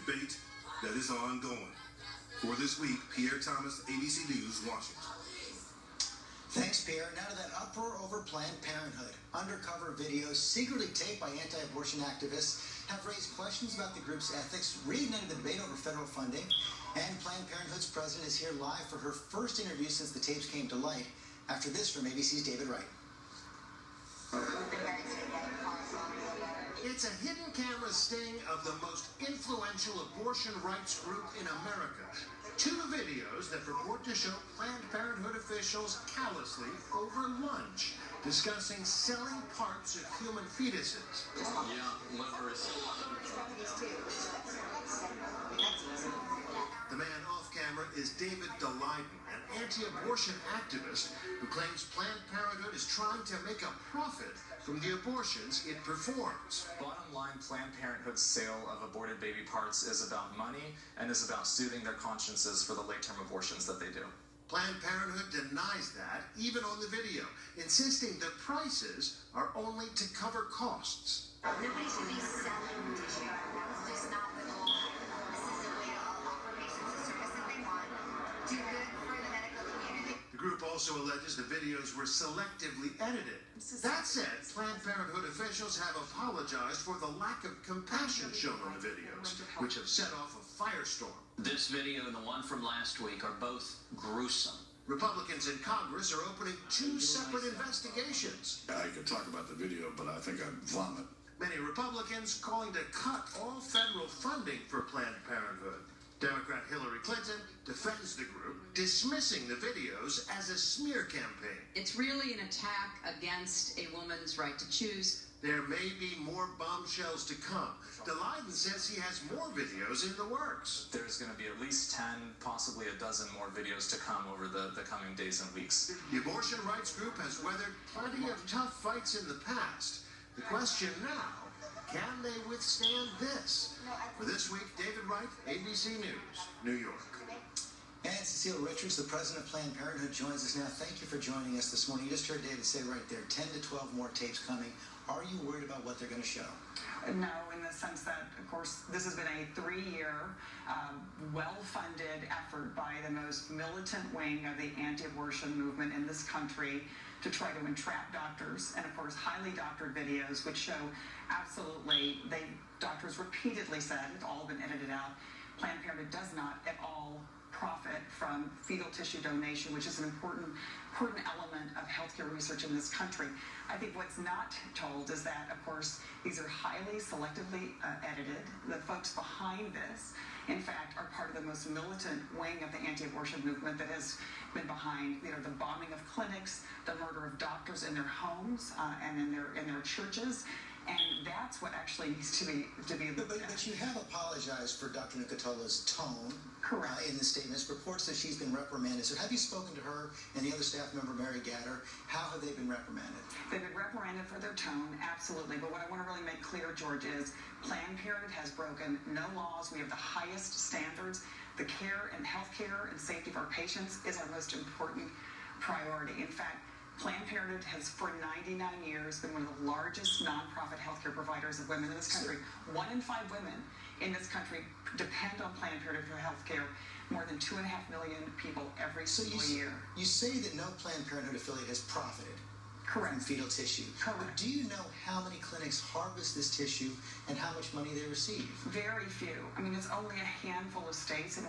debate that is ongoing. For this week, Pierre Thomas, ABC News, Washington. Thanks, Pierre. Now to that uproar over Planned Parenthood. Undercover videos secretly taped by anti-abortion activists have raised questions about the group's ethics, reignited the debate over federal funding, and Planned Parenthood's president is here live for her first interview since the tapes came to light. After this from ABC's David Wright. It's a hidden camera sting of the most influential abortion rights group in America. 2 videos that purport to show Planned Parenthood officials callously over lunch discussing selling parts of human fetuses. Yeah, livers. The man off camera is David Daleiden, an anti-abortion activist who claims Planned Parenthood is trying to make a profit from the abortions it performs. Bottom line, Planned Parenthood's sale of aborted baby parts is about money and is about soothing their consciences for the late-term abortions that they do. Planned Parenthood denies that, even on the video, insisting the prices are only to cover costs. Nobody should be selling tissue. That was just not the goal. This is a way to offer patients a service that they want, do good for the medical community. The group also alleges the videos were selectively edited. That said, Planned Parenthood officials have apologized for the lack of compassion shown on the videos, which have set off a firestorm. This video and the one from last week are both gruesome. Republicans in Congress are opening 2 separate investigations. I could talk about the video, but I think I'd vomit. Many Republicans calling to cut all federal funding for Planned Parenthood. Democrat Hillary Clinton defends the group, dismissing the videos as a smear campaign. It's really an attack against a woman's right to choose. There may be more bombshells to come. Daleiden says he has more videos in the works. There's going to be at least 10, possibly a dozen more videos to come over the coming days and weeks. The abortion rights group has weathered plenty of tough fights in the past. The question now, can they withstand this? For this week, David Wright, ABC News, New York. And Cecil Richards, the president of Planned Parenthood, joins us now. Thank you for joining us this morning. You just heard David say right there, 10 to 12 more tapes coming. Are you worried about what they're going to show? No, in the sense that, of course, this has been a 3-year, well-funded effort by the most militant wing of the anti-abortion movement in this country to try to entrap doctors, and of course highly doctored videos which show absolutely, doctors repeatedly said, it's all been edited out, Planned Parenthood does not at all profit from fetal tissue donation, which is an important element of healthcare research in this country. I think what's not told is that, of course, these are highly selectively edited. The folks behind this, in fact, are part of the most militant wing of the anti-abortion movement that has been behind, the bombing of clinics, the murder of doctors in their homes and in their churches. And that's what actually needs to be looked at. But you have apologized for Dr. Nicotola's tone. Correct. In the statements. Reports that she's been reprimanded. So have you spoken to her and the other staff member, Mary Gatter? How have they been reprimanded? They've been reprimanded for their tone, absolutely. But what I want to really make clear, George, is Planned Parenthood has broken no laws. We have the highest standards. The care and health care and safety of our patients is our most important priority. In fact, Planned Parenthood has, for 99 years, been one of the largest nonprofit healthcare providers of women in this country. 1 in 5 women in this country depend on Planned Parenthood for health care. More than 2.5 million people every single year. You say that no Planned Parenthood affiliate has profited from fetal tissue. Correct. But do you know how many clinics harvest this tissue and how much money they receive? Very few. I mean, it's only a handful of states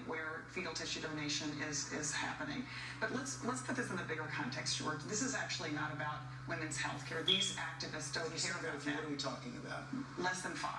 where fetal tissue donation is happening. But let's put this in a bigger context, George. This is actually not about women's health care. These activists don't care about that. What are we talking about? Less than 5.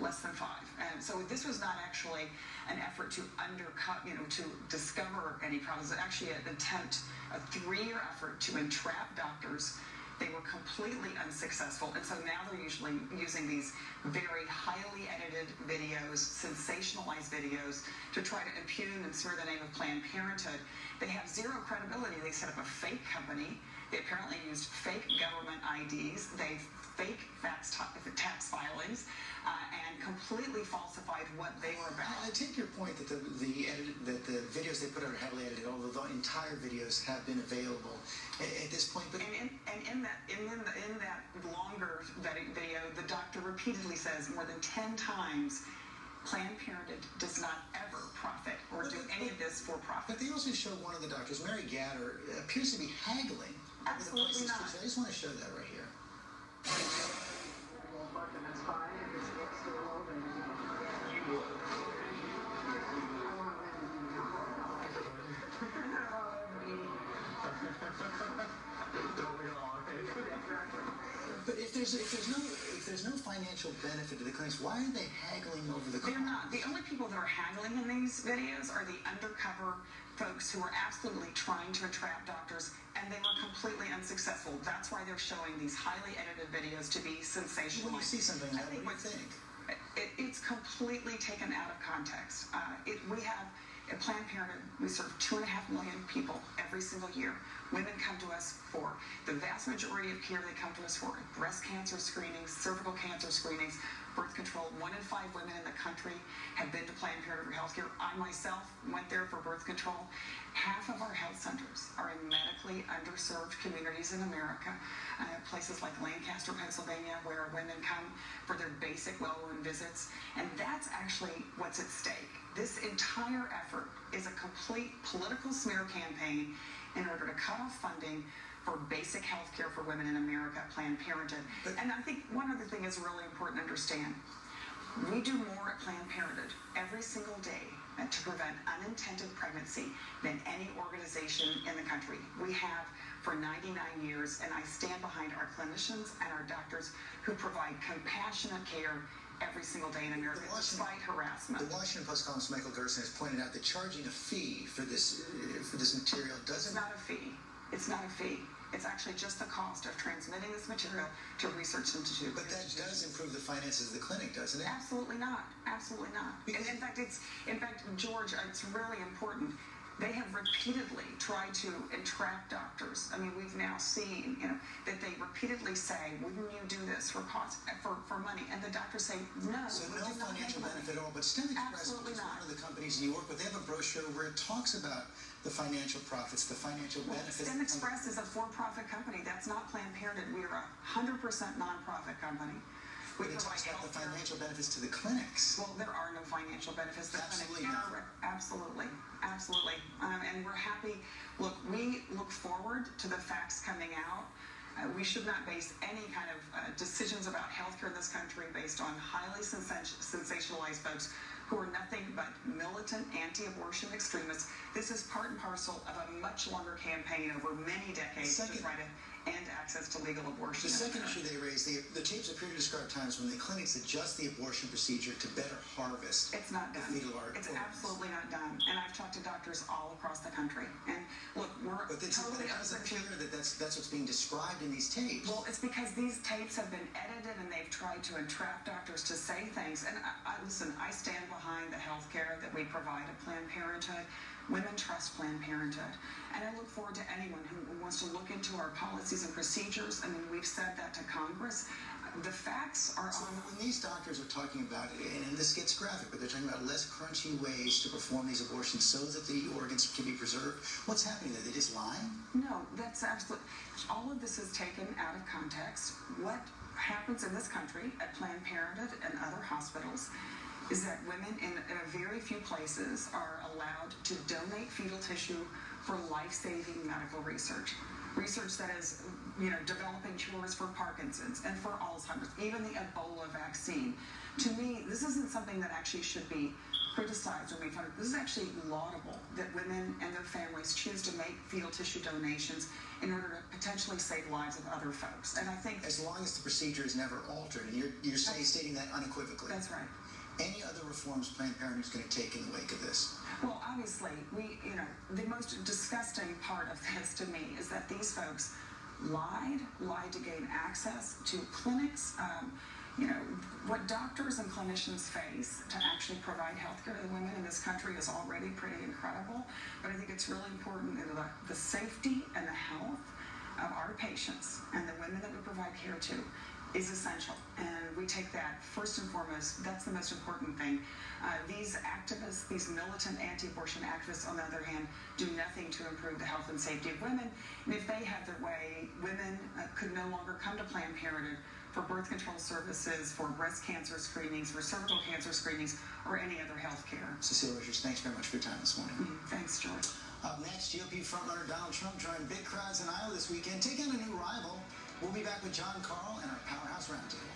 Less than 5. And so this was not actually an effort to undercut, to discover any problems. It's actually an attempt, a 3-year effort to entrap doctors. They were completely unsuccessful. And so now they're usually using these very highly edited videos, sensationalized videos, to try to impugn and smear the name of Planned Parenthood. They have zero credibility. They set up a fake company. They apparently used fake government IDs. They fake tax filings and completely falsified what they were about. I take your point that the videos they put out are heavily edited, although the entire videos have been available at this point. But in that longer video, the doctor repeatedly says more than 10 times Planned Parenthood does not ever profit or do any of this for profit. But they also show one of the doctors, Mary Gatter, appears to be haggling over the prices. Absolutely not. I just want to show that right here. But if there's no financial benefit to the clinics, why are they haggling over the cost? They're not. The only people that are haggling in these videos are the undercover folks who are absolutely trying to entrap doctors, and they were completely unsuccessful. That's why they're showing these highly edited videos to be sensational. When you see something like that, what do you think? It's completely taken out of context. We have at Planned Parenthood, we serve 2.5 million people every single year. Women come to us for the vast majority of care. They come to us for breast cancer screenings, cervical cancer screenings, birth control. 1 in 5 women in the country have been to Planned Parenthood for health care. I myself went there for birth control. Half of our health centers are in medically underserved communities in America, places like Lancaster, Pennsylvania, where women come for their basic well-run visits. And that's actually what's at stake. This entire effort is a complete political smear campaign in order to cut off funding for basic health care for women in America, Planned Parenthood. And I think one other thing is really important to understand. We do more at Planned Parenthood every single day to prevent unintended pregnancy than any organization in the country. We have for 99 years, and I stand behind our clinicians and our doctors who provide compassionate care every single day in America, despite harassment. The Washington Post columnist Michael Gerson has pointed out that charging a fee for this material doesn't... It's not a fee. It's not a fee. It's actually just the cost of transmitting this material to research institutes. But that does improve the finances of the clinic, doesn't it? Absolutely not. Absolutely not. And in fact, George, it's really important. They have repeatedly tried to entrap doctors. I mean, we've now seen, that they repeatedly say, "Wouldn't you do this for cost, for money?" And the doctors say, "No." So no financial benefit at all. But STEM Express, which is one of the companies in New York, but they have a brochure where it talks about the financial profits, the financial benefits. STEM Express is a for-profit company. That's not Planned Parenthood. We are a 100% nonprofit company. But it talks about the financial benefits to the clinics. Well, there are no financial benefits to the Absolutely clinics. not. Absolutely. Absolutely. And we're happy. Look, we look forward to the facts coming out. We should not base any kind of decisions about healthcare in this country based on highly sensationalized folks who are nothing but militant anti-abortion extremists. This is part and parcel of a much longer campaign over many decades to try to end access to legal abortion. The second issue they raised, the tapes appear to describe times when the clinics adjust the abortion procedure to better harvest. It's not done. It's organs. absolutely not done. And I've talked to doctors all across the country. And look, we're totally how does it appear that that's what's being described in these tapes? Well, it's because these tapes have been edited and they've tried to entrap doctors to say things. And listen, I stand behind the health care that we provide at Planned Parenthood. Women trust Planned Parenthood. And I look forward to anyone who wants to look into our policies and procedures. I mean, we've said that to Congress. The facts are on. When these doctors are talking about, and this gets graphic, but they're talking about less crunchy ways to perform these abortions so that the organs can be preserved, what's happening there? They just lying? No, that's absolutely... All of this is taken out of context. What happens in this country at Planned Parenthood and other hospitals is that women in very few places are allowed to donate fetal tissue for life-saving medical research. Research that is, developing cures for Parkinson's and for Alzheimer's, even the Ebola vaccine. To me, this isn't something that actually should be criticized or made fun of. This is actually laudable that women and their families choose to make fetal tissue donations in order to potentially save lives of other folks. And I think... As long as the procedure is never altered, and you're stating that unequivocally. That's right. Any other reforms Planned Parenthood is going to take in the wake of this? Well, obviously, the most disgusting part of this to me is that these folks lied to gain access to clinics. What doctors and clinicians face to actually provide health care to the women in this country is already pretty incredible. But I think it's really important that the safety and the health of our patients and the women that we provide care to is essential, and we take that first and foremost. That's the most important thing. These activists, these militant anti-abortion activists, on the other hand, do nothing to improve the health and safety of women. And if they had their way, women could no longer come to Planned Parenthood for birth control services, for breast cancer screenings, for cervical cancer screenings, or any other health care. Cecil Richards, thanks very much for your time this morning. Thanks, George. Up next, GOP frontrunner Donald Trump joined big crowds in Iowa this weekend, taking on a new rival. We'll be back with John Carl and our Powerhouse Roundtable.